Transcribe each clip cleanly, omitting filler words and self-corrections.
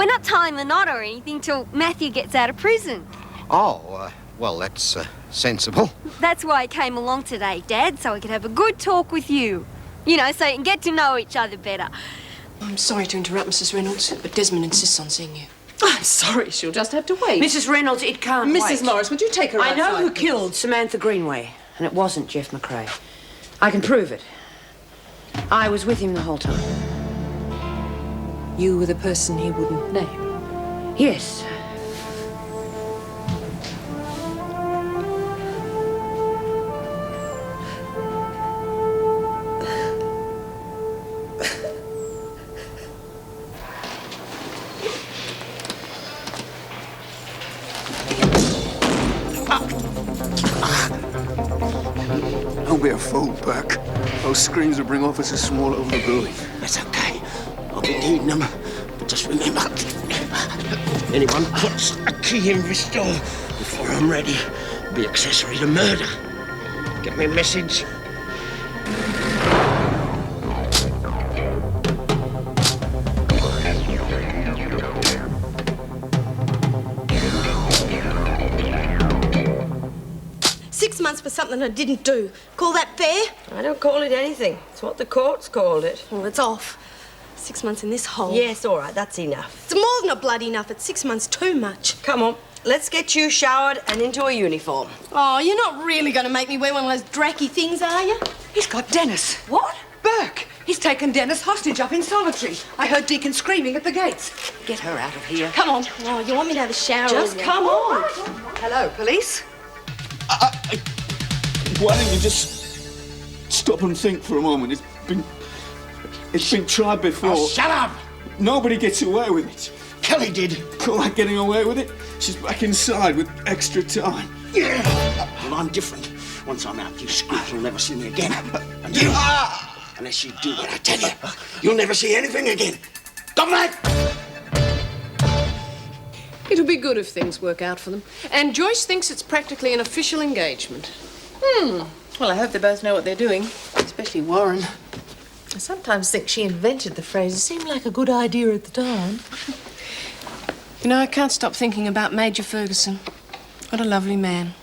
We're not tying the knot or anything till Matthew gets out of prison. Oh, well, that's sensible. That's why I came along today, Dad, so I could have a good talk with you. You know, so you can get to know each other better. I'm sorry to interrupt, Mrs. Reynolds, but Desmond insists on seeing you. I'm sorry, she'll just have to wait. Mrs. Reynolds, it can't wait. Mrs. Morris, would you take her I know outside, who please? killed Samantha Greenway, and it wasn't Jeff McRae. I can prove it. I was with him the whole time. You were the person he wouldn't name? Yes. Don't be a fool, Burke. Those screams will bring officers from all over the building. That's okay. I'll be needing them. But just remember, anyone puts a key in this door before I'm ready will be accessory to murder. Get me a message? For something I didn't do. Call that fair? I don't call it anything. It's what the court's called it. Well, it's off. 6 months in this hole. Yes, all right, that's enough. It's more than a bloody enough. It's 6 months too much. Come on, let's get you showered and into a uniform. Oh, you're not really going to make me wear one of those dracky things, are you? He's got Dennis. What? Burke! He's taken Dennis hostage up in solitary. I heard Deacon screaming at the gates. Get her out of here. Come on. Oh, you want me to have a shower? Just come on. Hello, police. Why don't you just stop and think for a moment? It's been tried before. Oh, shut up! Nobody gets away with it. Kelly did. Call that getting away with it? She's back inside with extra time. Yeah. Well, I'm different. Once I'm out, you screws will never see me again. And you, unless you do what I tell you, you'll never see anything again. Dominic! It'll be good if things work out for them. And Joyce thinks it's practically an official engagement. Well, I hope they both know what they're doing, especially Warren. I sometimes think she invented the phrase. It seemed like a good idea at the time. You know, I can't stop thinking about Major Ferguson. What a lovely man.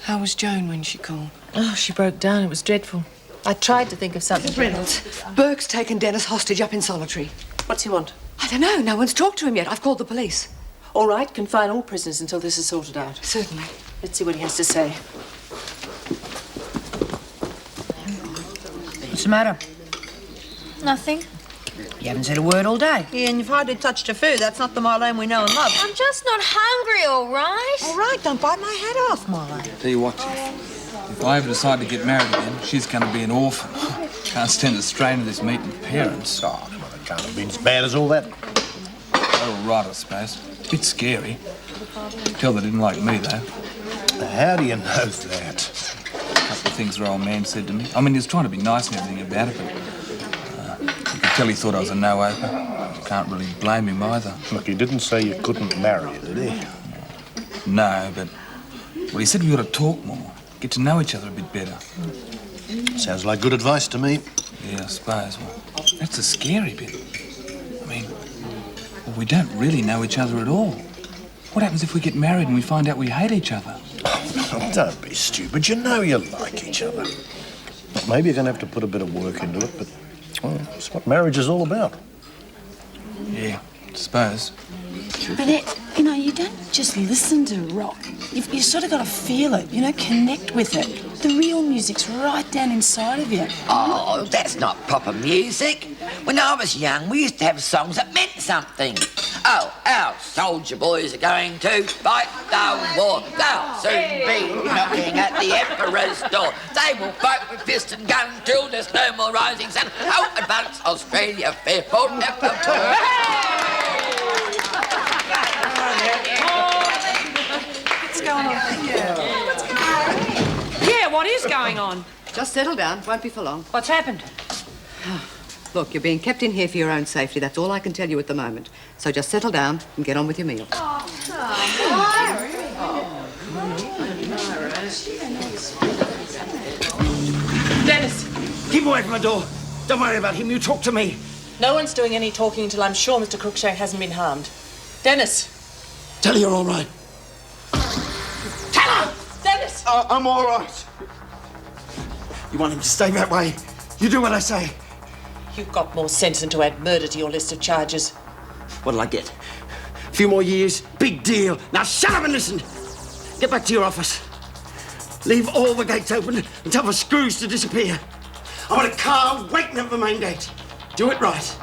How was Joan when she called? Oh, she broke down. It was dreadful. I tried to think of something. Mrs. Reynolds, Burke's taken Dennis hostage up in solitary. What's he want? I don't know. No one's talked to him yet. I've called the police. All right, confine all prisoners until this is sorted out. Certainly. Let's see what he has to say. What's the matter? Nothing. You haven't said a word all day. Yeah, and you've hardly touched her food. That's not the Marlene we know and love. I'm just not hungry, all right? All right, don't bite my head off, Marlene. Tell you what, if I ever decide to get married again, she's going to be an orphan. Can't stand the strain of this meeting parents. Oh, come on, it can't have been as bad as all that. All right, I suppose. Bit scary. Tell they didn't like me, though. How do you know that? A couple of things the old man said to me. I mean, he was trying to be nice and everything about it, but you could tell he thought I was a no-hoper. Can't really blame him either. Look, he didn't say you couldn't marry her, did he? No, but... Well, he said we ought to talk more. Get to know each other a bit better. Sounds like good advice to me. Yeah, I suppose. Well, that's the scary bit. I mean, well, we don't really know each other at all. What happens if we get married and we find out we hate each other? Oh, don't be stupid. You know you like each other. Look, maybe you're going to have to put a bit of work into it, but well, that's what marriage is all about. Yeah, I suppose. But, you know, you don't just listen to rock. You've sort of got to feel it, you know, connect with it. The real music's right down inside of you. Oh, that's not proper music. When I was young, we used to have songs that meant something. Oh, our soldier boys are going to fight the war. They'll soon be knocking at the Emperor's door. They will fight with fist and gun till there's no more rising sun. Oh, advance Australia, fearful never. What's going on? Yeah, what is going on? Just settle down. Won't be for long. What's happened? Look, you're being kept in here for your own safety. That's all I can tell you at the moment. So just settle down and get on with your meal. Dennis, keep away from the door. Don't worry about him. You talk to me. No one's doing any talking until I'm sure Mr. Crookshank hasn't been harmed. Dennis! Tell her you're all right. Tell her! Dennis! I'm all right. You want him to stay that way? You do what I say. You've got more sense than to add murder to your list of charges. What'll I get? A few more years? Big deal. Now shut up and listen. Get back to your office. Leave all the gates open and tell the screws to disappear. I want a car waiting at the main gate. Do it right.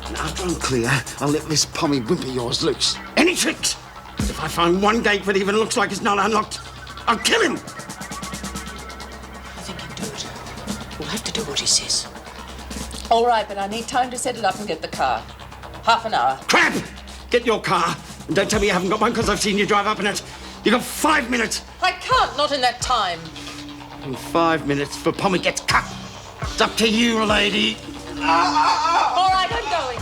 And after I'm clear, I'll let this pommy wimp of yours loose. Any tricks? If I find one gate that even looks like it's not unlocked, I'll kill him. I think he'll do it. We'll have to do what he says. All right, but I need time to set it up and get the car. Half an hour. Crap! Get your car. And don't tell me you haven't got one, because I've seen you drive up in it. You've got 5 minutes. I can't, not in that time. In 5 minutes, the pommy gets cut. It's up to you, lady. All right, I'm going.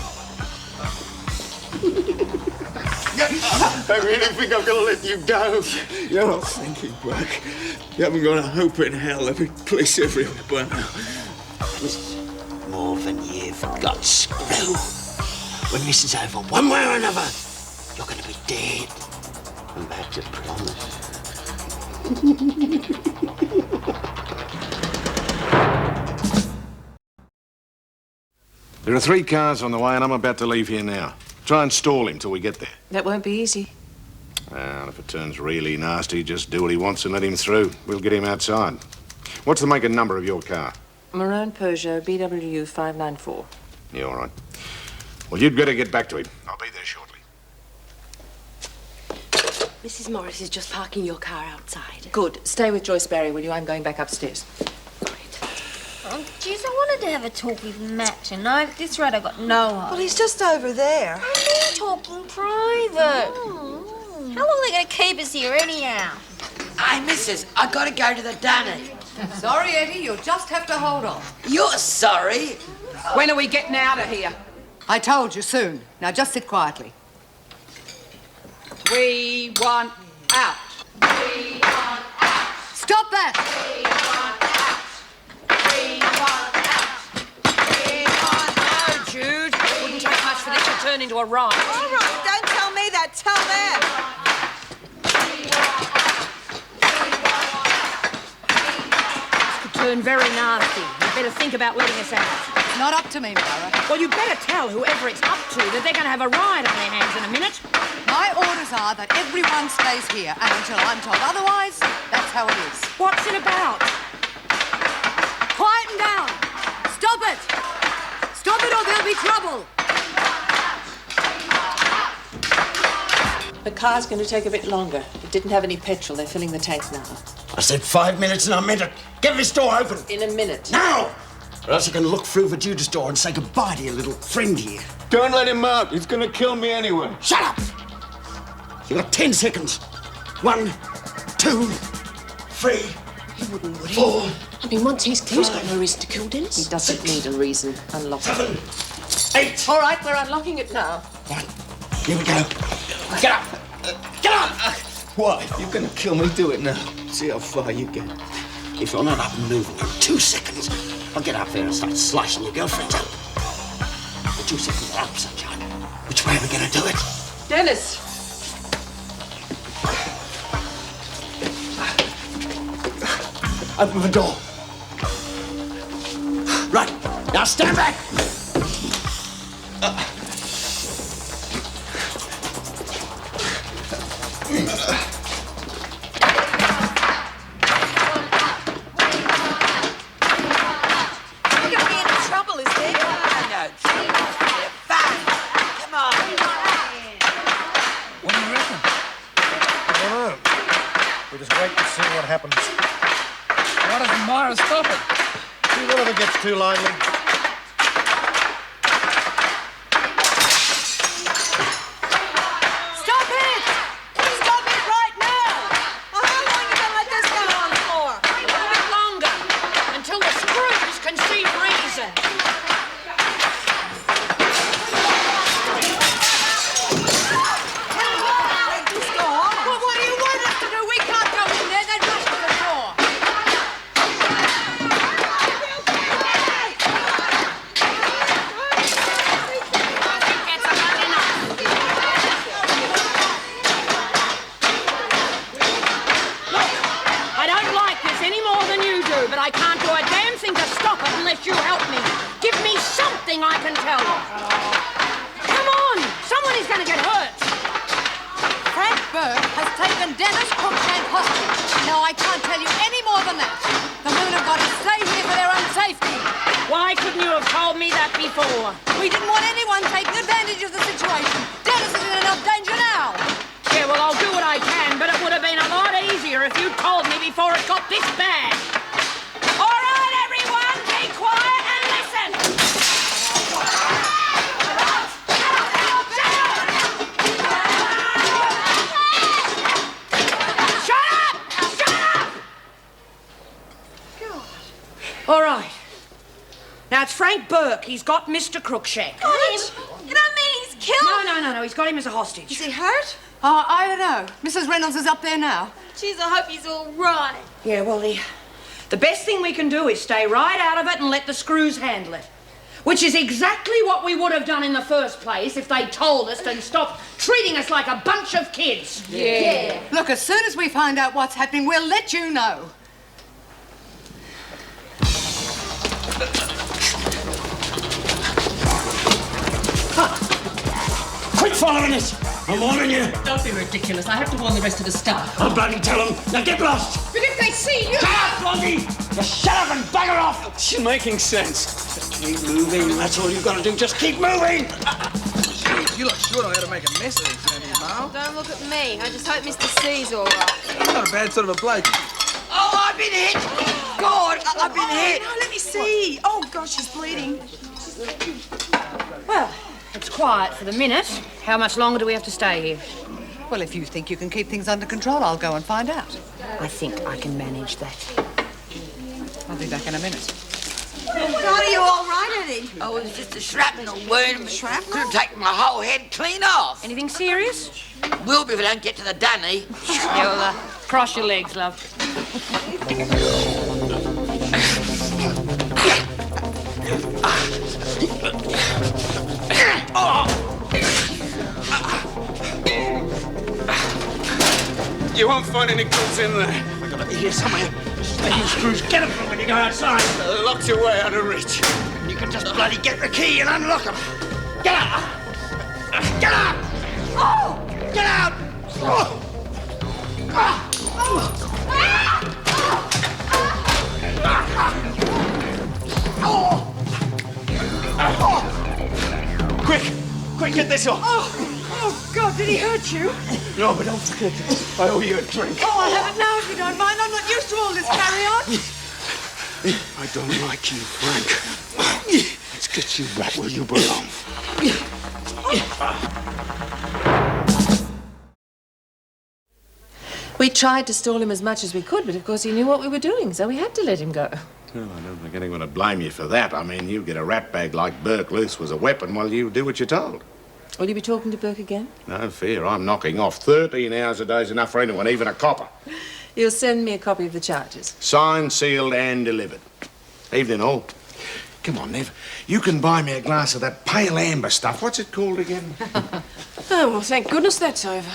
I really think I'm going to let you go. You're not thinking, Buck. You haven't got a hope in hell. Every police everywhere by now. It's more than you've got, Screw. When this is over, one way or another, you're going to be dead. And that's a promise. There are 3 cars on the way, and I'm about to leave here now. Try and stall him till we get there. That won't be easy. Well, if it turns really nasty, just do what he wants and let him through. We'll get him outside. What's the make and number of your car? Maroon Peugeot BWU 594. Yeah, all right. Well, you'd better get back to him. I'll be there shortly. Mrs. Morris is just parking your car outside. Good. Stay with Joyce Barry, will you? I'm going back upstairs. Oh, jeez, I wanted to have a talk with Matt, you know. At this rate, I got no hope. Well, he's just over there. I'm talking private. How long are they going to keep us here, anyhow? Hey, missus, I gotta go to the dunny. Sorry, Eddie, you'll just have to hold on. You're sorry? When are we getting out of here? I told you soon. Now just sit quietly. 3, 1, out. 3, 1, out. Stop that! 3, 1, out. 3, 1, out. 3, 1, out. No, Jude. It wouldn't take much for this to turn into a riot. All right, don't tell me that. Tell them. This could turn very nasty. You better think about letting us out. It's not up to me, Mara. Well, you better tell whoever it's up to that they're going to have a riot on their hands in a minute. My orders are that everyone stays here, and until I'm told otherwise, that's how it is. What's it about? Quieten down! Stop it! Stop it or there'll be trouble! The car's going to take a bit longer. It didn't have any petrol. They're filling the tank now. I said 5 minutes and I meant it. Get this door open. In a minute. Now! Or else you can look through the Judas door and say goodbye to your little friend here. Don't let him out. He's going to kill me anyway. Shut up! You've got 10 seconds. 1, 2, 3, He wouldn't, would he? 4. I mean, once he's clear, he's got no reason to kill Dennis. He doesn't need a reason. Unlock it. 7, 8. All right, we're unlocking it now. Here we go. Get up! Get up! Why? You're going to kill me. Do it now. See how far you get. If you're not up and moving in 2 seconds, I'll get up there and start slicing your girlfriends up. The 2 seconds are up, sunshine. Which way are we going to do it? Dennis! Open the door. Right. Now stand back. Stop it. See what if it gets too lively. Stop it! Stop it right now! Well, how long are you going to let this go on for? A little bit longer, until the screws can see reason. Well, what do you want us to do? We can't go in there. They'd rush to the door. taken Dennis Cruikshank hostage. Now, I can't tell you any more than that. The women have got to stay here for their own safety. Why couldn't you have told me that before? We didn't want anyone taking advantage of the situation. Dennis is in enough danger now. Yeah, well, I'll do what I can, but it would have been a lot easier if you told me before it got this bad. All right, everyone, be quiet and listen. Shut up! Shut up! All right. Now, it's Frank Burke. He's got Mr. Cruikshank. Got him? You don't mean he's killed? No. He's got him as a hostage. Is he hurt? I don't know. Mrs. Reynolds is up there now. Jeez, I hope he's all right. Yeah, well, the best thing we can do is stay right out of it and let the screws handle it. Which is exactly what we would have done in the first place if they told us and stopped treating us like a bunch of kids. Yeah. Look, as soon as we find out what's happening, we'll let you know. Quit following us! I'm warning you! Don't be ridiculous. I have to warn the rest of the staff. I'll bloody tell them. Now get lost! But if they see you... Shut up, Blondie! Just shut up and bugger off! She's making sense. Just keep moving. That's all you've got to do. Just keep moving! You lot sure know how to make a mess of these, Andy, Mal. Don't look at me. I just hope Mr. C's all right. He's not a bad sort of a bloke. Oh, I've been hit! God, I've been hit! No, let me see. Oh, gosh, she's bleeding. Well, it's quiet for the minute. How much longer do we have to stay here? Well, if you think you can keep things under control, I'll go and find out. I think I can manage that. I'll be back in a minute. God, are you all right, Eddie? Oh, it was just a shrapnel wound. Shrapnel? Could have taken my whole head clean off. Anything serious? Will be if I don't get to the dunny. Yeah, well, cross your legs, love. You won't find any goods in there. I got it here somewhere. Steady screws. Get them from when you go outside. Locked away out of reach. You can just bloody get the key and unlock them. Get out! Get out! Oh! Get out! Oh! Quick, get this off. Oh, God, did he hurt you? No, but don't forget, I owe you a drink. Oh, I'll have it now if you don't mind. I'm not used to all this carry-on. I don't like you, Frank. Let's get you back where you belong. We tried to stall him as much as we could, but of course he knew what we were doing, so we had to let him go. Well, I don't think anyone would blame you for that. I mean, you get a rat bag like Burke loose was a weapon while you do what you're told. Will you be talking to Burke again? No fear, I'm knocking off. 13 hours a day's enough for anyone, even a copper. You'll send me a copy of the charges. Signed, sealed, and delivered. Evening all. Come on, Nev. You can buy me a glass of that pale amber stuff. What's it called again? Oh, well, thank goodness that's over.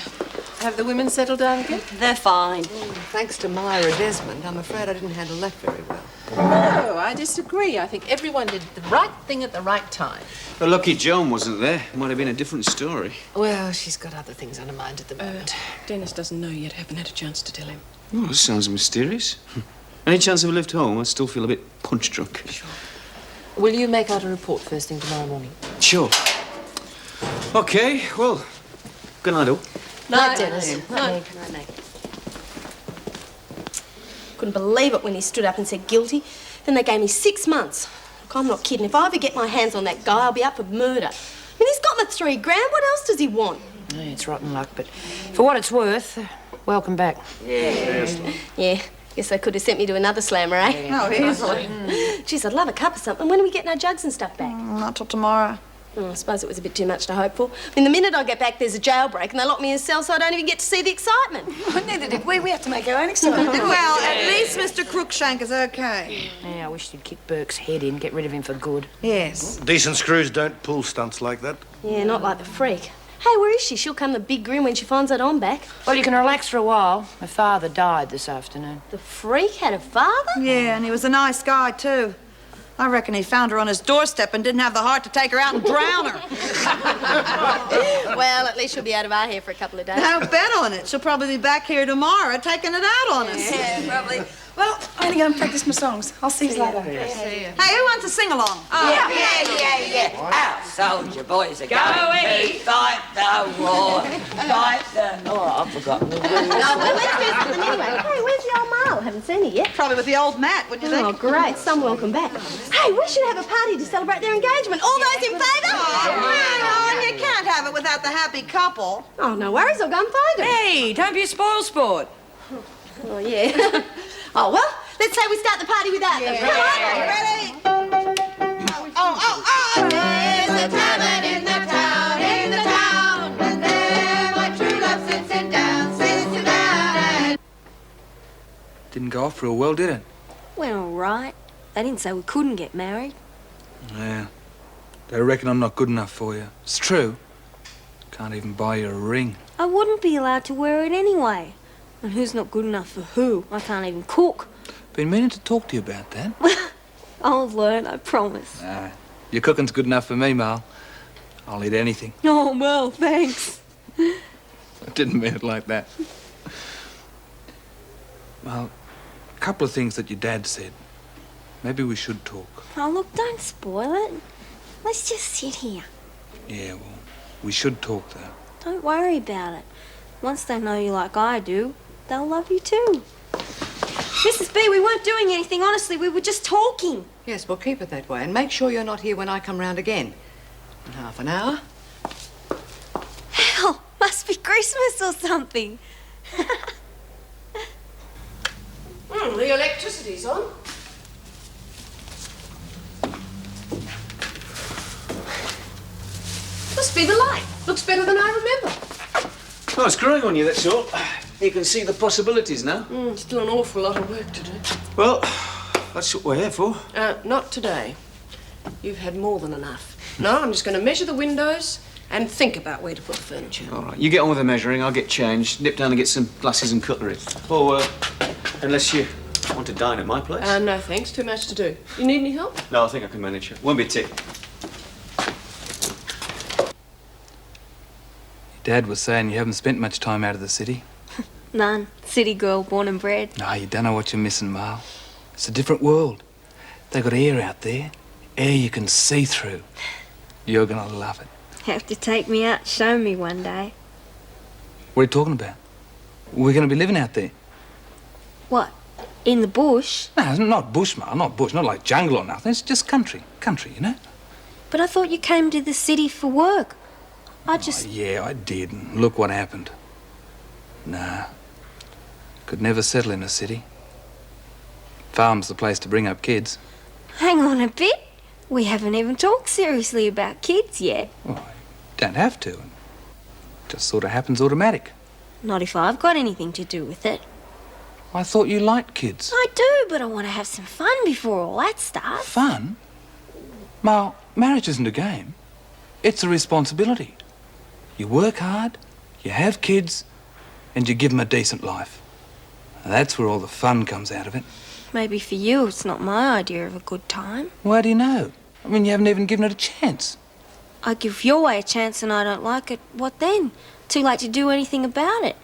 Have the women settled down again? They're fine. Thanks to Myra Desmond, I'm afraid I didn't handle that very well. No, I disagree. I think everyone did the right thing at the right time. Well, lucky Joan wasn't there. Might have been a different story. Well, she's got other things on her mind at the moment. Dennis doesn't know yet. Haven't had a chance to tell him. Oh, this sounds mysterious. Any chance of a lift home? I still feel a bit punch drunk. Sure. Will you make out a report first thing tomorrow morning? Sure. Okay, well, good night, all. Night, Dennis. Night. Couldn't believe it when he stood up and said guilty. Then they gave me 6 months. Look, I'm not kidding. If I ever get my hands on that guy, I'll be up for murder. I mean, he's got my $3 grand. What else does he want? Yeah, it's rotten luck, but for what it's worth, welcome back. Yeah. Guess they could have sent me to another slammer, eh? Oh, easily. Geez, I'd love a cup or something. When are we getting our jugs and stuff back? Not till tomorrow. I suppose it was a bit too much to hope for. I mean, the minute I get back, there's a jailbreak and they lock me in a cell so I don't even get to see the excitement. Neither did we. We have to make our own excitement. Well, at least Mr. Cruikshank is okay. Yeah, I wish you'd kick Burke's head in, get rid of him for good. Yes. Decent screws don't pull stunts like that. Yeah, not like the freak. Hey, where is she? She'll come the big grin when she finds that on back. Well, you can relax for a while. Her father died this afternoon. The freak had a father? Yeah, and he was a nice guy, too. I reckon he found her on his doorstep and didn't have the heart to take her out and drown her. Well, at least she'll be out of our hair for a couple of days. I'll bet on it. She'll probably be back here tomorrow taking it out on us. Yeah, probably. Well, I'm going to go and practice my songs. I'll see you later. Hey, who wants to sing along? Yeah. Our soldier boys are going to fight the war. Fight the... Oh, I've forgotten the words. Oh, well, let's do something anyway. Hey, where's the old Marl? Haven't seen it yet. Probably with the old Matt, wouldn't you think? Oh, great. Some welcome back. Hey, we should have a party to celebrate their engagement. All those in favour? Hang on, you can't have it without the happy couple. Oh, no worries. I'll go and find them. Hey, don't be a spoil sport. Oh, yeah. Oh, well, let's say we start the party without them. Come on. Ready? There's a tavern in the town, and there my true love sits it down, sits it down. Didn't go off real well, did it? Went all right. They didn't say we couldn't get married. Yeah. They reckon I'm not good enough for you. It's true. Can't even buy you a ring. I wouldn't be allowed to wear it anyway. And who's not good enough for who? I can't even cook. Been meaning to talk to you about that. I'll learn, I promise. Nah, your cooking's good enough for me, Mal. I'll eat anything. Oh, well, thanks. I didn't mean it like that. Well, a couple of things that your dad said. Maybe we should talk. Oh, look, don't spoil it. Let's just sit here. Yeah, well, we should talk, though. Don't worry about it. Once they know you like I do, they'll love you too. Mrs. B, we weren't doing anything, honestly. We were just talking. Yes, well, keep it that way. And make sure you're not here when I come round again. In half an hour. Hell, must be Christmas or something. The electricity's on. Must be the light. Looks better than I remember. Oh, it's growing on you, that's all. You can see the possibilities now. Still an awful lot of work to do. Well, that's what we're here for. Not today. You've had more than enough. No, I'm just going to measure the windows and think about where to put the furniture. All right, you get on with the measuring, I'll get changed, nip down and get some glasses and cutlery. Or, unless you want to dine at my place. No, thanks. Too much to do. You need any help? No, I think I can manage it. Won't be a tick. Dad was saying you haven't spent much time out of the city. None. City girl, born and bred. No, you don't know what you're missing, Mal. It's a different world. They got air out there. Air you can see through. You're gonna love it. Have to take me out, show me one day. What are you talking about? We're gonna be living out there. What? In the bush? No, it's not bush, Mal. Not bush. Not like jungle or nothing. It's just country. Country, you know? But I thought you came to the city for work. I just... Yeah, I did. And look what happened. Nah. Could never settle in a city. Farm's the place to bring up kids. Hang on a bit. We haven't even talked seriously about kids yet. Well, don't have to. It just sort of happens automatic. Not if I've got anything to do with it. I thought you liked kids. I do, but I want to have some fun before all that starts. Fun? Mal, marriage isn't a game. It's a responsibility. You work hard, you have kids, and you give them a decent life. And that's where all the fun comes out of it. Maybe for you, it's not my idea of a good time. Why do you know? I mean, you haven't even given it a chance. I give your way a chance and I don't like it. What then? Too late to do anything about it.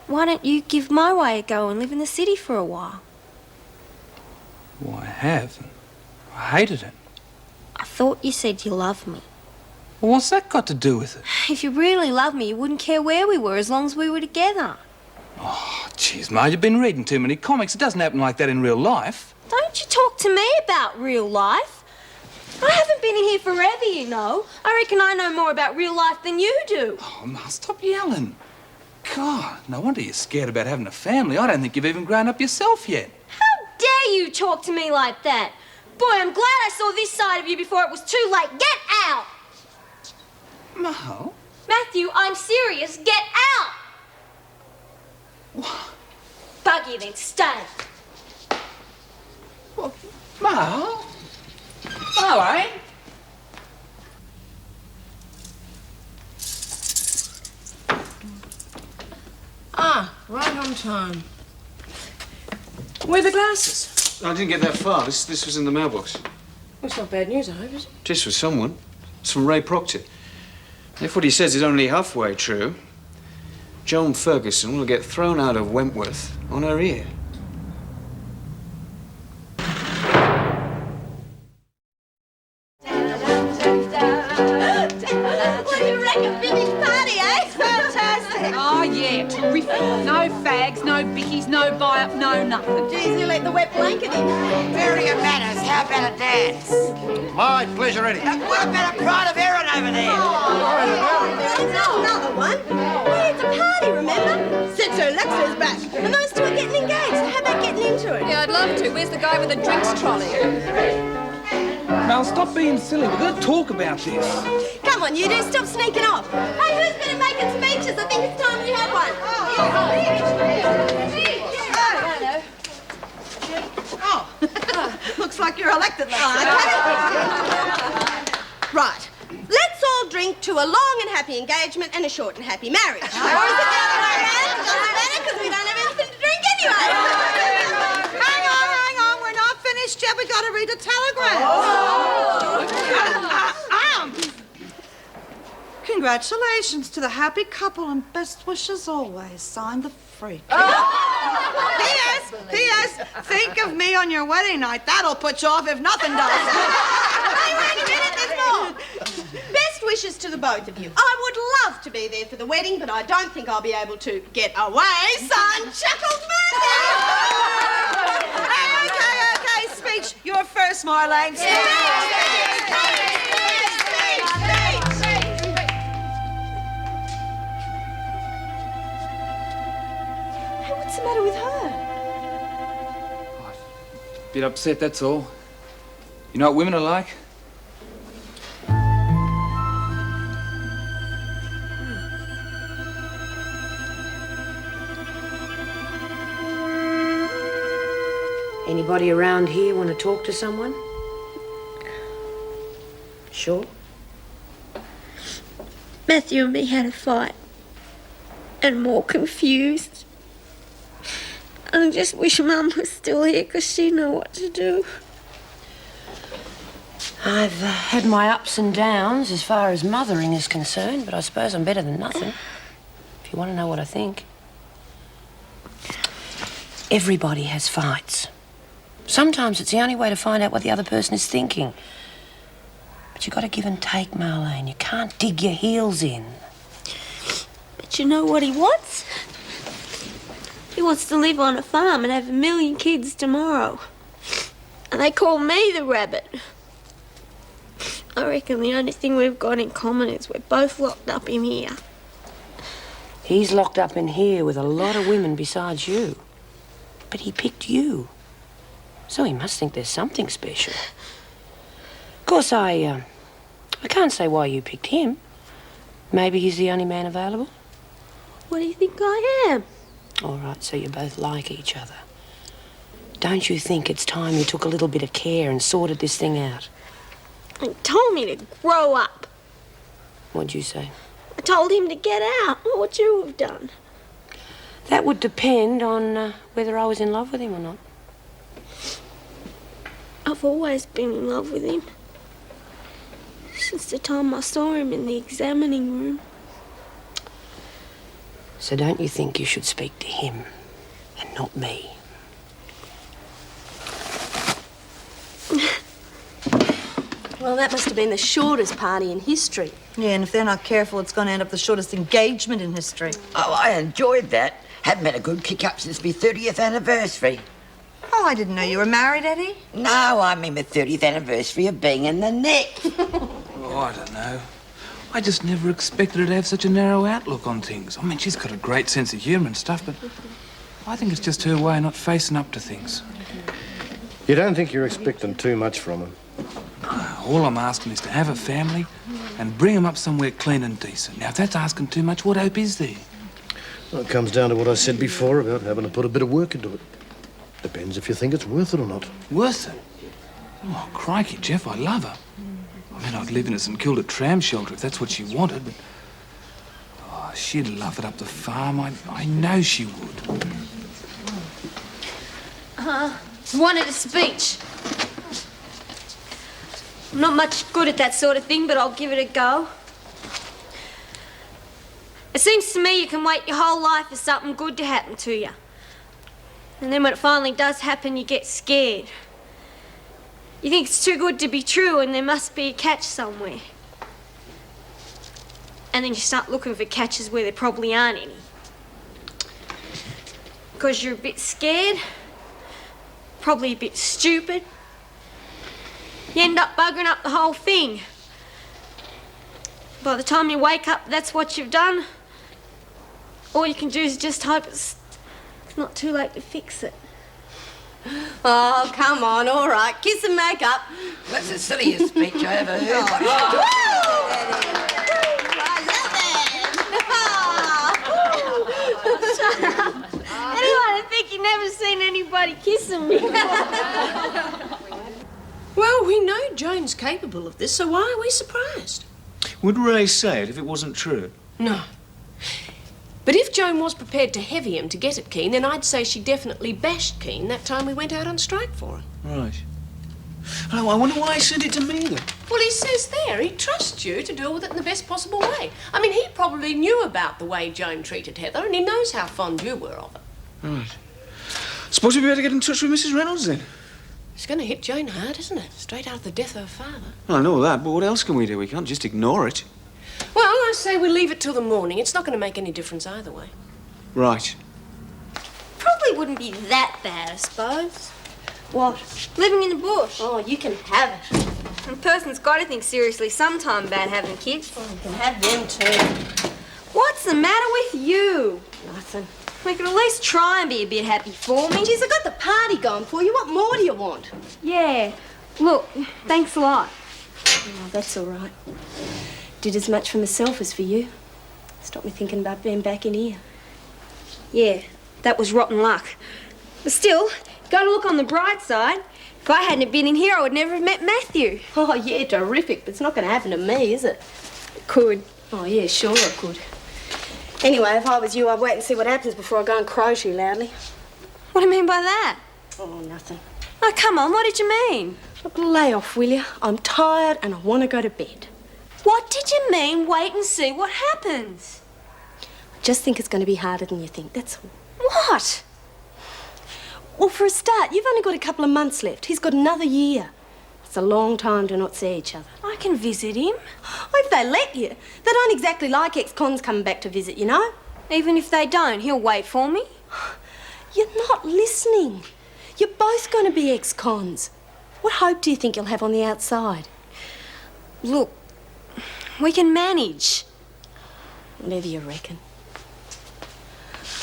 Why don't you give my way a go and live in the city for a while? Well, I have. I hated it. I thought you said you love me. Well, what's that got to do with it? If you really loved me, you wouldn't care where we were as long as we were together. Oh, jeez, Ma, you've been reading too many comics. It doesn't happen like that in real life. Don't you talk to me about real life. I haven't been in here forever, you know. I reckon I know more about real life than you do. Oh, Ma, stop yelling. God, no wonder you're scared about having a family. I don't think you've even grown up yourself yet. How dare you talk to me like that? Boy, I'm glad I saw this side of you before it was too late. Get out! Ma? Matthew, I'm serious. Get out! What? Buggy, then stay. Well, Ma? All right. Right on time. Where are the glasses? I didn't get that far. This was in the mailbox. Well, it's not bad news, I hope, is it? Just for someone. It's from Ray Proctor. If what he says is only halfway true, Joan Ferguson will get thrown out of Wentworth on her ear. What do you reckon? Big party, eh? Fantastic. Oh, yeah, terrific. No fags, no bickies, no buy-up, no nothing. Geez, you let the wet blanket in. Very of manners. How about a dance? My pleasure, Eddie. What about a pride of Erin over there? There's another one. Yeah, it's a party, remember? Since Alexa's back. And those two are getting engaged. So how about getting into it? Yeah, I'd love to. Where's the guy with the drinks trolley? Mel, stop being silly. We've got to talk about this. Come on, you two, stop sneaking off. Hey, who's been making speeches? I think it's time we had one. Looks like you're elected, Lexi. Right. Let's all drink to a long and happy engagement and a short and happy marriage. Or is it the other way around? It doesn't matter because we don't have anything to drink anyway. Hang on. We're not finished yet. We got to read a telegram. Congratulations to the happy couple and best wishes always. Signed, the Freak. P.S. Think of me on your wedding night. That'll put you off if nothing does. Hey, wait a minute, there's more. Best wishes to the both of you. I would love to be there for the wedding, but I don't think I'll be able to get away. Signed, Chuckles Okay. Speech. You're first, Marlene. Hey, what's the matter with her? Bit upset, that's all. You know what women are like? Anybody around here want to talk to someone? Sure. Matthew and me had a fight. And more confused. I just wish Mum was still here because she'd know what to do. I've had my ups and downs as far as mothering is concerned, but I suppose I'm better than nothing, if you want to know what I think. Everybody has fights. Sometimes it's the only way to find out what the other person is thinking. But you've got to give and take, Marlene. You can't dig your heels in. But you know what he wants? He wants to live on a farm and have 1 million kids tomorrow. And they call me the rabbit. I reckon the only thing we've got in common is we're both locked up in here. He's locked up in here with a lot of women besides you. But he picked you. So he must think there's something special. Of course, I can't say why you picked him. Maybe he's the only man available. What do you think I am? All right, so you both like each other. Don't you think it's time you took a little bit of care and sorted this thing out? He told me to grow up. What'd you say? I told him to get out. What would you have done? That would depend on whether I was in love with him or not. I've always been in love with him. Since the time I saw him in the examining room. So don't you think you should speak to him and not me? Well, that must have been the shortest party in history. Yeah, and if they're not careful, it's going to end up the shortest engagement in history. Oh, I enjoyed that. Haven't had a good kick-up since my 30th anniversary. Oh, I didn't know you were married, Eddie. No, I mean my 30th anniversary of being in the neck. Oh, I don't know. I just never expected her to have such a narrow outlook on things. I mean, she's got a great sense of humour and stuff, but I think it's just her way of not facing up to things. You don't think you're expecting too much from him? All I'm asking is to have a family and bring them up somewhere clean and decent. Now, if that's asking too much, what hope is there? Well, it comes down to what I said before about having to put a bit of work into it. Depends if you think it's worth it or not. Worth it? Oh, crikey, Jeff, I love her. I mean, I'd live in a St Kilda tram shelter if that's what she wanted, but... Oh, she'd love it up the farm. I know she would. Wanted a speech. I'm not much good at that sort of thing, but I'll give it a go. It seems to me you can wait your whole life for something good to happen to you. And then when it finally does happen, you get scared. You think it's too good to be true and there must be a catch somewhere. And then you start looking for catches where there probably aren't any. Because you're a bit scared, probably a bit stupid. You end up buggering up the whole thing. By the time you wake up, that's what you've done. All you can do is just hope it's not too late to fix it. Oh, come on, all right. Kiss and make up. That's the silliest speech I ever heard. Anyone would think you've never seen anybody kissing me. Well, we know Joan's capable of this, so why are we surprised? Would Ray say it if it wasn't true? No. But if Joan was prepared to heavy him to get at Keane, then I'd say she definitely bashed Keane that time we went out on strike for her. Right. Oh, I wonder why he sent it to me then. Well, he says there he trusts you to deal with it in the best possible way. I mean, he probably knew about the way Joan treated Heather, and he knows how fond you were of her. Right. Suppose we better get in touch with Mrs. Reynolds then. It's going to hit Joan hard, isn't it? Straight out of the death of her father. Well, I know that, but what else can we do? We can't just ignore it. Well, I say we leave it till the morning. It's not going to make any difference either way. Right. Probably wouldn't be that bad, I suppose. What? Living in the bush. Oh, you can have it. A person's got to think seriously sometime about having kids. Oh, you can have them too. What's the matter with you? Nothing. We could at least try and be a bit happy for me. Geez, I got the party going for you. What more do you want? Yeah. Look, thanks a lot. Oh, that's all right. Did as much for myself as for you. Stopped me thinking about being back in here. Yeah, that was rotten luck. But still, gotta look on the bright side. If I hadn't have been in here, I would never have met Matthew. Oh, yeah, terrific. But it's not going to happen to me, is it? It could. Oh, yeah, sure it could. Anyway, if I was you, I'd wait and see what happens before I go and crow too loudly. What do you mean by that? Oh, nothing. Oh, come on, what did you mean? Look, lay off, will you? I'm tired and I want to go to bed. What did you mean, wait and see what happens? I just think it's going to be harder than you think, that's all. What? Well, for a start, you've only got a couple of months left. He's got another year. It's a long time to not see each other. I can visit him. Oh, if they let you. They don't exactly like ex-cons coming back to visit, you know? Even if they don't, he'll wait for me. You're not listening. You're both going to be ex-cons. What hope do you think you'll have on the outside? Look, we can manage. Whatever you reckon.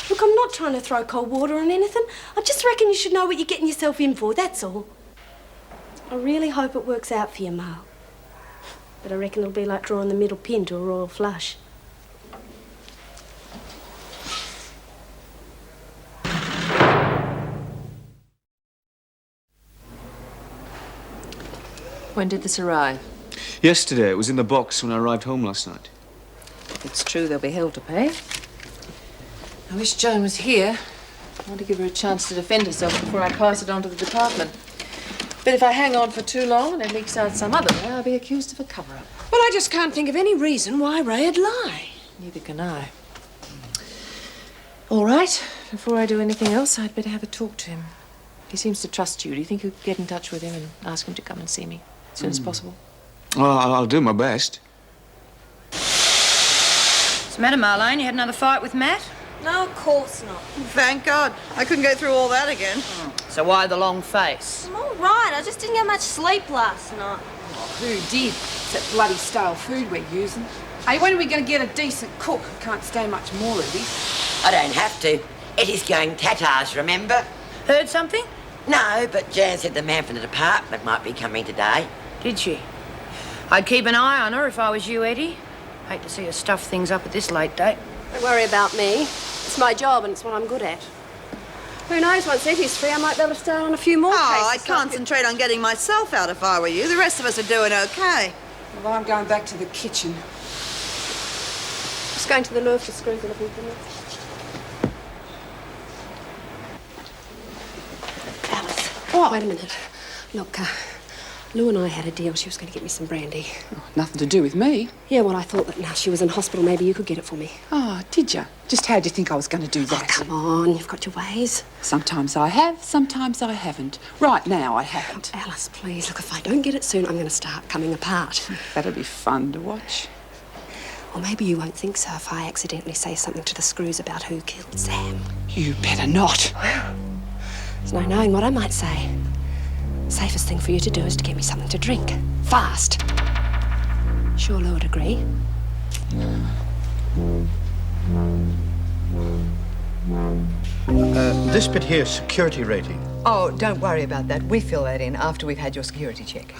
Look, I'm not trying to throw cold water on anything. I just reckon you should know what you're getting yourself in for, that's all. I really hope it works out for you, Mo. But I reckon it'll be like drawing the middle pin to a royal flush. When did this arrive? Yesterday. It was in the box when I arrived home last night. If it's true, there'll be hell to pay. I wish Joan was here. I want to give her a chance to defend herself before I pass it on to the department. But if I hang on for too long and it leaks out some other way, I'll be accused of a cover-up. Well, I just can't think of any reason why Ray'd lie. Neither can I. All right. Before I do anything else, I'd better have a talk to him. He seems to trust you. Do you think you could get in touch with him and ask him to come and see me as soon as possible? Well, I'll do my best. What's the matter, Marlene? You had another fight with Matt? No, of course not. Thank God. I couldn't go through all that again. So why the long face? I'm all right. I just didn't get much sleep last night. Who did? It's that bloody stale food we're using. Hey, when are we going to get a decent cook? I can't stay much more of this. I don't have to. Eddie's going tattars, remember? Heard something? No, but Jan said the man from the department might be coming today. Did she? I'd keep an eye on her if I was you, Eddie. Hate to see her stuff things up at this late date. Don't worry about me. It's my job and it's what I'm good at. Who knows, once Eddie's free, I might be able to start on a few more cases. Oh, I'd concentrate on getting myself out if I were you. The rest of us are doing okay. Well, I'm going back to the kitchen. Just going to the Louvre to screw the little thing. Alice. What? Wait a minute. Look, Lou and I had a deal. She was going to get me some brandy. Nothing to do with me. Yeah, well, I thought that now she was in hospital, maybe you could get it for me. Oh, did you? Just how do you think I was going to do that? Oh, come on, you've got your ways. Sometimes I have, sometimes I haven't. Right now, I haven't. Alice, please, look, if I don't get it soon, I'm going to start coming apart. That'll be fun to watch. Or maybe you won't think so if I accidentally say something to the screws about who killed Sam. You better not. There's no knowing what I might say. Safest thing for you to do is to get me something to drink. Fast. Sure Lou would agree. This bit here is security rating. Oh, don't worry about that. We fill that in after we've had your security check.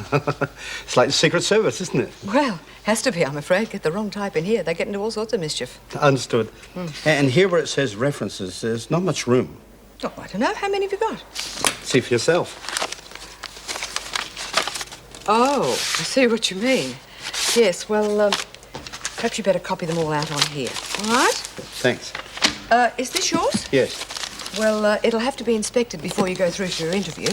It's like the Secret Service, isn't it? Well, has to be, I'm afraid. Get the wrong type in here, they get into all sorts of mischief. Understood. And here where it says references, there's not much room. Oh, I don't know. How many have you got? See for yourself. Oh, I see what you mean. Yes, well, perhaps you better copy them all out on here. All right? Thanks. Is this yours? Yes. Well, it'll have to be inspected before you go through to your interview.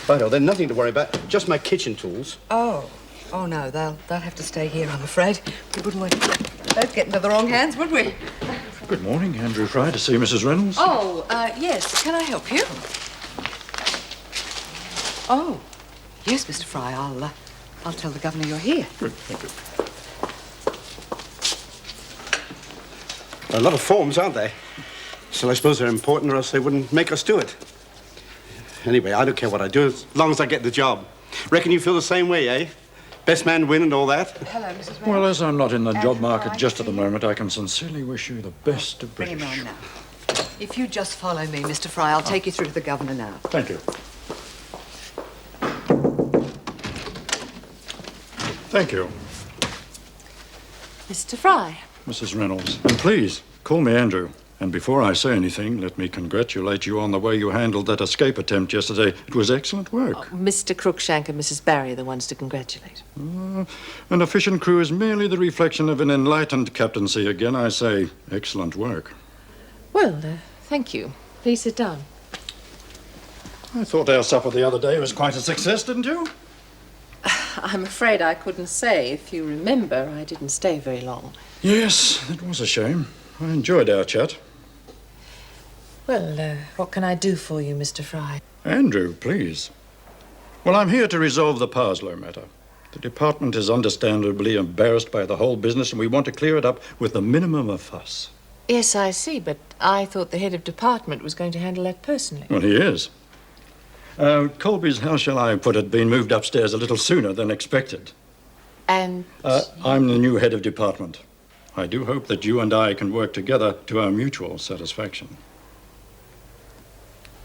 Righto, then nothing to worry about. Just my kitchen tools. Oh. Oh, no, they'll have to stay here, I'm afraid. We wouldn't want they'd get into the wrong hands, would we? Good morning, Andrew Fry, to see Mrs. Reynolds. Oh, yes. Can I help you? Oh, yes, Mr. Fry. I'll tell the governor you're here. Good, thank you. A lot of forms, aren't they? So I suppose they're important or else they wouldn't make us do it. Anyway, I don't care what I do as long as I get the job. Reckon you feel the same way, eh? Best man win and all that? Hello, Mrs. Reynolds. Well, as I'm not in the job market just at the moment, I can sincerely wish you the best of Bring him British. on now. If you just follow me, Mr. Fry, I'll take you through to the governor now. Thank you. Thank you, Mr. Fry. Mrs. Reynolds. And please, call me Andrew. And before I say anything, let me congratulate you on the way you handled that escape attempt yesterday. It was excellent work. Mr. Cruikshank and Mrs. Barry are the ones to congratulate. An efficient crew is merely the reflection of an enlightened captaincy. Again, I say, excellent work. Well, thank you. Please sit down. I thought our supper the other day was quite a success, didn't you? I'm afraid I couldn't say. If you remember, I didn't stay very long. Yes, it was a shame. I enjoyed our chat. Well, what can I do for you, Mr. Fry? Andrew, please. Well, I'm here to resolve the Parslow matter. The department is understandably embarrassed by the whole business, and we want to clear it up with the minimum of fuss. Yes, I see, but I thought the head of department was going to handle that personally. Well, he is. Colby's, how shall I put it, been moved upstairs a little sooner than expected. And? I'm the new head of department. I do hope that you and I can work together to our mutual satisfaction.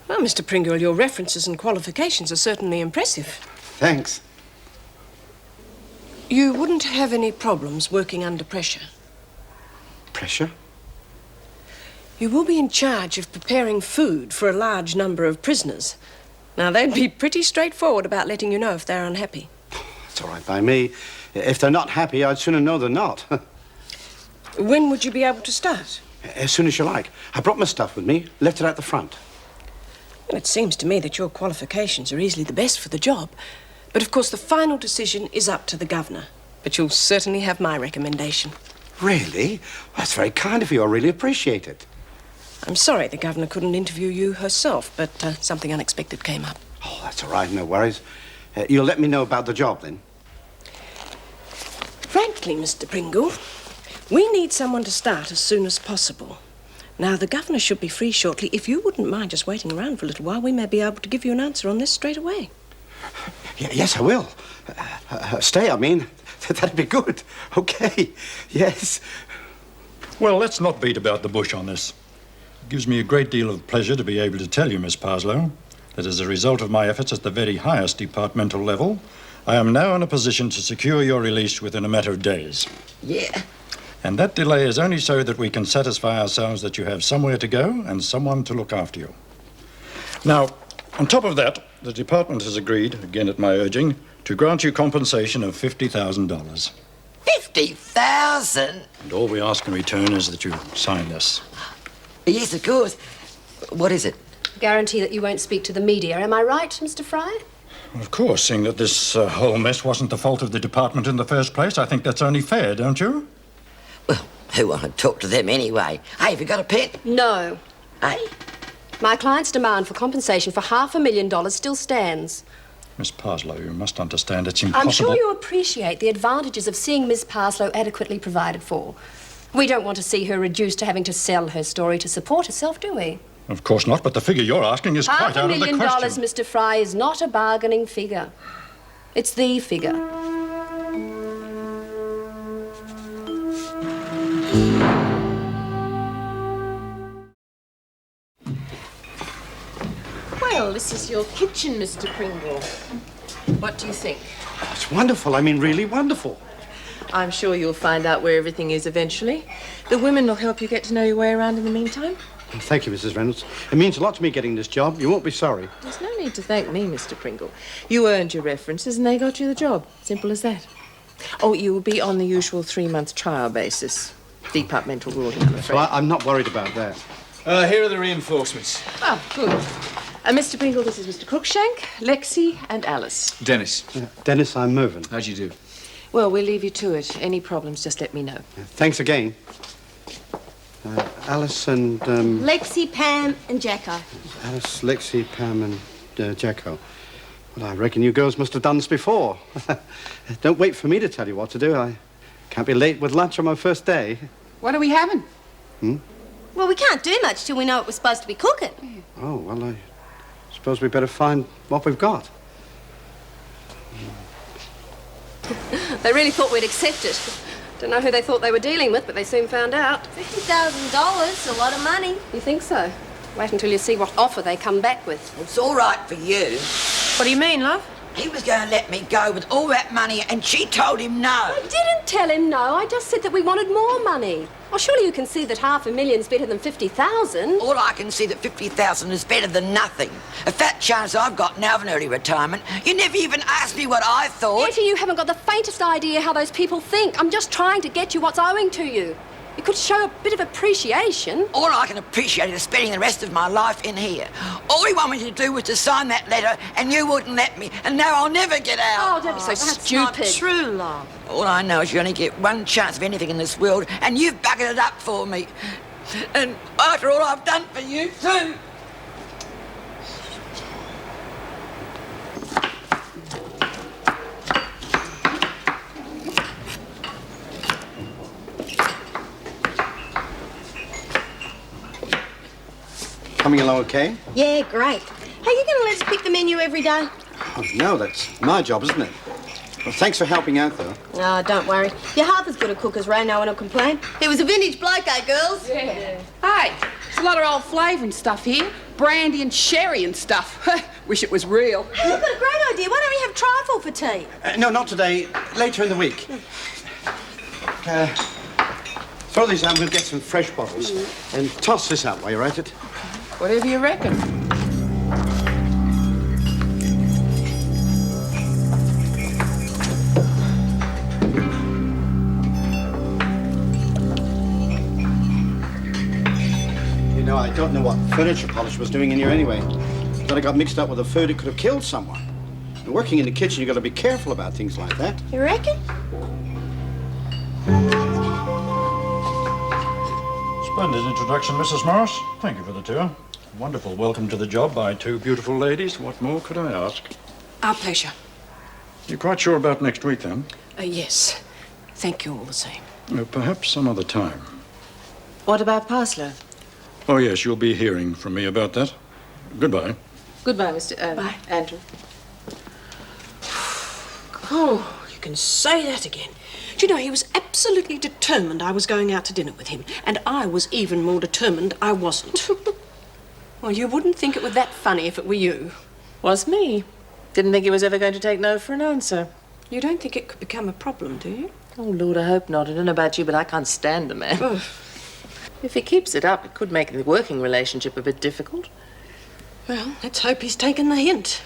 Well, Mr. Pringle, your references and qualifications are certainly impressive. Thanks. You wouldn't have any problems working under pressure. Pressure? You will be in charge of preparing food for a large number of prisoners. Now, they'd be pretty straightforward about letting you know if they're unhappy. It's all right by me. If they're not happy, I'd sooner know they're not. When would you be able to start? As soon as you like. I brought my stuff with me, left it at the front. Well, it seems to me that your qualifications are easily the best for the job. But, of course, the final decision is up to the governor. But you'll certainly have my recommendation. Really? That's very kind of you. I really appreciate it. I'm sorry the governor couldn't interview you herself, but something unexpected came up. Oh, that's all right. No worries. You'll let me know about the job, then? Frankly, Mr. Pringle, we need someone to start as soon as possible. Now, the governor should be free shortly. If you wouldn't mind just waiting around for a little while, we may be able to give you an answer on this straight away. Yes, I will. Stay, I mean. That'd be good. Okay. Yes. Well, let's not beat about the bush on this. It gives me a great deal of pleasure to be able to tell you, Miss Parslow, that as a result of my efforts at the very highest departmental level, I am now in a position to secure your release within a matter of days. Yeah. And that delay is only so that we can satisfy ourselves that you have somewhere to go and someone to look after you. Now, on top of that, the department has agreed, again at my urging, to grant you compensation of $50,000. 50,000? And all we ask in return is that you sign this. Yes, of course. What is it? Guarantee that you won't speak to the media. Am I right, Mr. Fry? Well, of course, seeing that this whole mess wasn't the fault of the department in the first place, I think that's only fair, don't you? Who want to talk to them anyway? Hey, have you got a pet? No. Hey? My client's demand for compensation for $500,000 still stands. Miss Parslow, you must understand it's impossible. I'm sure you appreciate the advantages of seeing Miss Parslow adequately provided for. We don't want to see her reduced to having to sell her story to support herself, do we? Of course not, but the figure you're asking is quite out of the question. $500,000, Mr. Fry, is not a bargaining figure. It's the figure. Well, this is your kitchen, Mr. Pringle. What do you think? It's wonderful. I mean, really wonderful. I'm sure you'll find out where everything is eventually. The women will help you get to know your way around in the meantime. Thank you, Mrs. Reynolds. It means a lot to me getting this job. You won't be sorry. There's no need to thank me, Mr. Pringle. You earned your references and they got you the job. Simple as that. Oh, you will be on the usual 3-month trial basis. Departmental ruling, I'm afraid. Well, I'm not worried about that. Here are the reinforcements. Oh, good. Mr. Pringle, this is Mr. Crookshank, Lexi, and Alice. Dennis. Dennis, I'm moving. How'd you do? Well, we'll leave you to it. Any problems, just let me know. Thanks again. Alice and... Lexi, Pam, and Jacko. Alice, Lexi, Pam, and Jacko. Well, I reckon you girls must have done this before. Don't wait for me to tell you what to do. I can't be late with lunch on my first day. What are we having? Well, we can't do much till we know what we're supposed to be cooking. Oh, well, I suppose we better find what we've got. They really thought we'd accept it. Don't know who they thought they were dealing with, but they soon found out. $50,000, a lot of money. You think so? Wait until you see what offer they come back with. It's all right for you. What do you mean, love? He was going to let me go with all that money, and she told him no. I didn't tell him no. I just said that we wanted more money. Well, surely you can see that $500,000's better than 50,000. All I can see that 50,000 is better than nothing. A fat chance I've got now of an early retirement. You never even asked me what I thought. Etty, you haven't got the faintest idea how those people think. I'm just trying to get you what's owing to you. You could show a bit of appreciation. All I can appreciate is spending the rest of my life in here. All he wanted me to do was to sign that letter, and you wouldn't let me, and now I'll never get out. Oh, don't be so That's stupid. not true, love. All I know is you only get one chance of anything in this world, and you've buggered it up for me. And after all I've done for you, too. Coming along okay? Yeah, great. Hey, you going to let us pick the menu every day? Oh, no, that's my job, isn't it? Well, thanks for helping out, though. Oh, don't worry. You're half as good a cook as Ray, no one will complain. He was a vintage bloke, eh, girls? Yeah. Hey, there's a lot of old flavour and stuff here. Brandy and sherry and stuff. Wish it was real. Hey, I've got a great idea. Why don't we have trifle for tea? No, not today. Later in the week. Throw these out and we'll get some fresh bottles. And toss this out while you're at it. Whatever you reckon. You know, I don't know what furniture polish was doing in here anyway. But it got mixed up with the food, it could have killed someone. And working in the kitchen, you've got to be careful about things like that. You reckon? Splendid introduction, Mrs. Morris. Thank you for the tour. Wonderful welcome to the job by two beautiful ladies. What more could I ask? Our pleasure. You're quite sure about next week, then? Yes. Thank you all the same. Perhaps some other time. What about Parslow? Oh, yes, you'll be hearing from me about that. Goodbye. Goodbye, Mr. Bye. Andrew. Oh, you can say that again. Do you know, he was absolutely determined I was going out to dinner with him, and I was even more determined I wasn't. Well, you wouldn't think it was that funny if it were you. Was me. Didn't think he was ever going to take no for an answer. You don't think it could become a problem, do you? Oh, Lord, I hope not. I don't know about you, but I can't stand the man. Oh. If he keeps it up, it could make the working relationship a bit difficult. Well, let's hope he's taken the hint.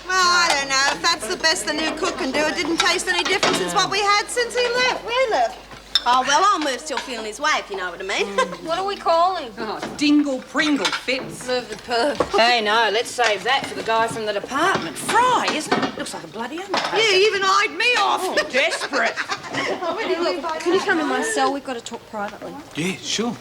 Well, I don't know. If that's the best the new cook can do, it didn't taste any different since what we had since he left. We left. Oh, well, I'm still feeling his way, if you know what I mean. What do we call him? Oh, Dingle Pringle Fitz. Move the perv. Hey, no, let's save that for the guy from the department. Fry, isn't it? Looks like a bloody undertaker. You even eyed me off. Oh, desperate. Hey, look, can you come in my cell? We've got to talk privately. Yeah, sure.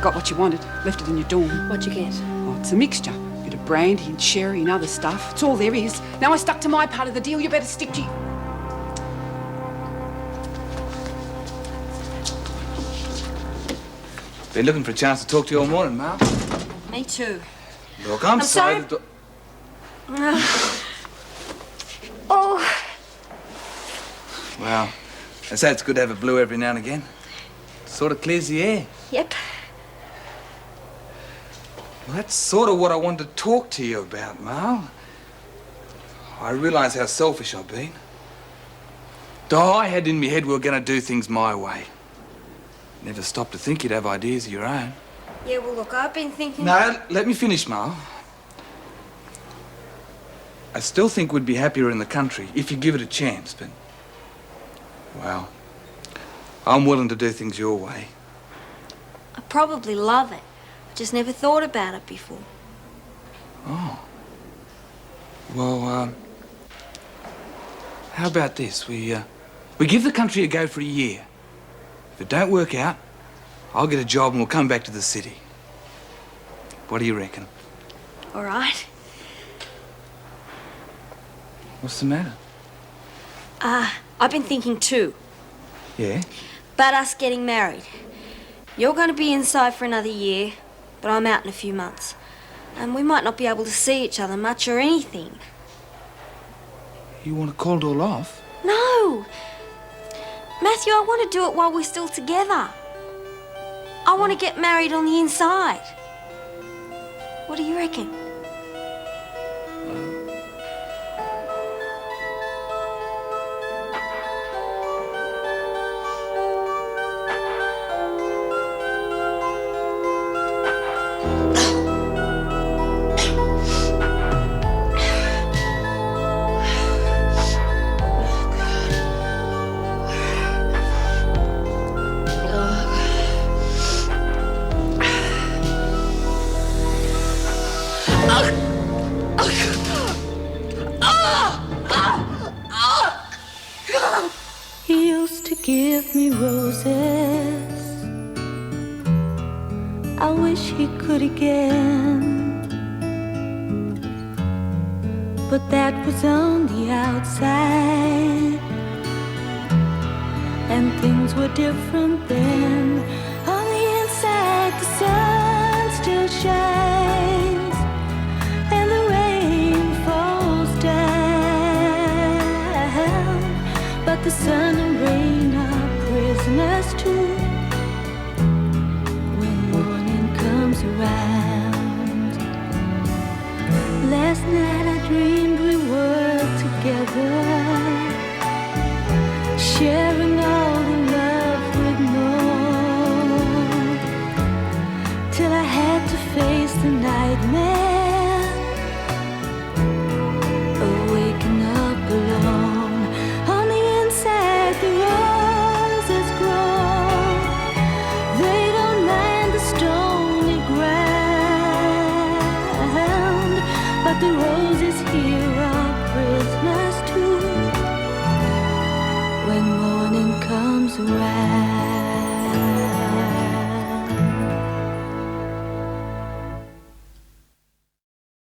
Got what you wanted. Left it in your dorm. What'd you get? Oh, it's a mixture. Bit of brandy and sherry and other stuff. It's all there is. Now I stuck to my part of the deal. You better stick to... Been looking for a chance to talk to you all morning, Mal. Me too. Look, I'm sorry. sorry. Oh. Well, they say it's good to have a blue every now and again. Sort of clears the air. Yep. Well, that's sort of what I wanted to talk to you about, Mal. I realise how selfish I've been. I had in my head we were going to do things my way. Never stopped to think you'd have ideas of your own. Yeah, well, look, I've been thinking... No, let me finish, Mal. I still think we'd be happier in the country if you give it a chance, but... Well, I'm willing to do things your way. I probably love it. I just never thought about it before. Oh. Well, how about this? We give the country a go for a year. If it don't work out, I'll get a job and we'll come back to the city. What do you reckon? All right. What's the matter? I've been thinking too. Yeah? About us getting married. You're going to be inside for another year, but I'm out in a few months. And we might not be able to see each other much or anything. You want to call it all off? No! Matthew, I want to do it while we're still together. I want to get married on the inside. What do you reckon? He used to give me roses. I wish he could again, but that was on the outside, and things were different then. On the inside, the sun still shines, and the rain falls down, but the sun and rain are prisoners too. When morning comes around, last night I dreamed we were together, sharing all the love we'd known, till I had to face the nightmare of waking up alone. On the inside, the roses grow. They don't mind the stony ground, but the roses here are prisoners too. When morning comes around.